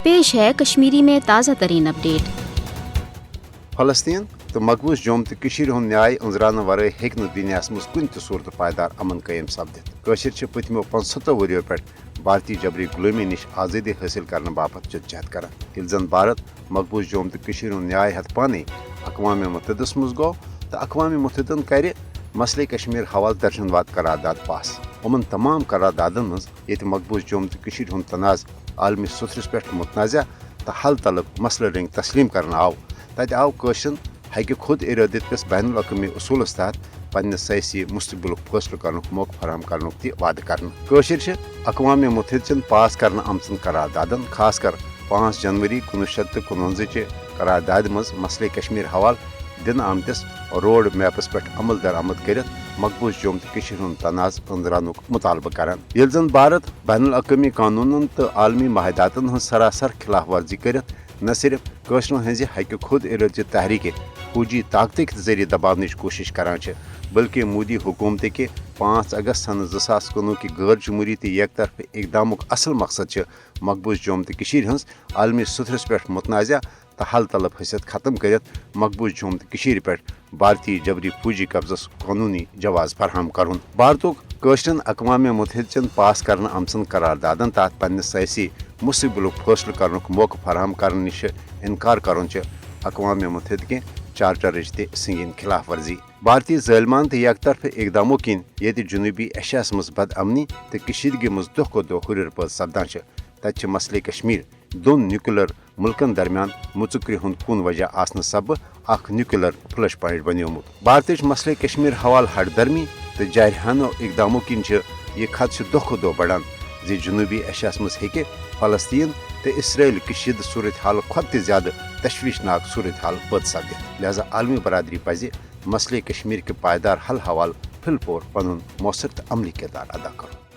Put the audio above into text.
पेश है कश्मीरी में ताज़ा तरीन अपडेट। फलस्तीन तो मकबूज जोम तो न्याय अंजरान वर हेक दुनिया मज कुन सूरत पायदार अमन कायम सपदित पत्मो 75 वरियों पे भारतीय जबरी गुलामी निश आज़ादी हासिल करने बापत जद्दोजहद करान। यिल जन भारत मकबूज जोम तो न्याय हथ पाने अक़वाम मुत्तहिदस मज गो तो अक़वाम मुत्तहिदन कर मसले कश्मीर हवाल दर्जनवाद करारदाद पास। उमन तमाम करारदादन मज ये मकबूज जोम तो हुंद तनाज़ आलमी सुथरस पे मुतनाज़ा तो हल तलब मसले रंग तस्लीम करना आव तत आव कशन हक खुद इरादत बैन अवी उसूलस तहत पन्ने सयासी मुस्तकबिल फैसलो कर मौका फराम कर वाद कर अक़वाम मुत्तहिदन पास कर आमचन करारदादन खास कर 5 जनवरी 1953 करारदाद मज मसले कश्मीर हवाल दिन आमतिस रोड मैपस पे अमल दरामद कर मकबूज जोम तो तनाज़ अंजरान मुतालबा करान। यिल जन भारत बैन अवी कानूनन तो आलमी माहिदातन सरासर खिलाफ वर्जी कर न सिर्फ कशरों हज हक खुद इरादत तहरीक फौजी ताकत के जरिए दबाव कोशिश करान बल्कि मोदी हुकूमत के 5 अगस्त सन 2019 की गैर जमहूरी तो एक तरफ इकदाम असल मकसद मकबूज जोम तो आलमी सुथरस पे मुतनाज़ा तो हल तलब हैसियत खत्म कर मकबूज जोम तो पे भारतीय जबरी फौजी कब्जस कानूनी जवाज फराहम कर। भारतुक कशरन अक़वाम मुत्तहिदन पास कर आमचन करारदादन तहत पन्ने सयासी मुस्तकबिल फैसलो कर मौका फराहम करने निश इनकार कर अक़वाम मुत्तहिद के चार्टर संगीन खिलाफ वर्जी। भारतीय ज़ालिमान तो एक तरफ इकदामों किन ये जुनूबी एशियास मज बद अमनी तो कशीदगी मज दो को दो हुर पद सपदान तत मसले कश्मीर दोन न्यूक्लियर मुल्कन दरमियान मुचुक्री हुंद कुन वजह आसन सब अख न्यूक्लियर फ्लश पॉइंट बनियोमुत। भारत मसले कश्मीर हवाल हट दर्मी तो जारहाना इकदामों किन यह खदश दो को दो बढ़ान जी जुनूबी एशियास मज हेके फलस्तीन तो इसराइल कशीद सूरत हाल खुद ज्यादा तशवीशनाक सूरत हाल पद सपदित। लिहाजा आलमी बरदरी पज मसले कश्मीर के पायदार हल हवाल फिलपोर पनुन मौसर तो अमली किरदार अदा करो।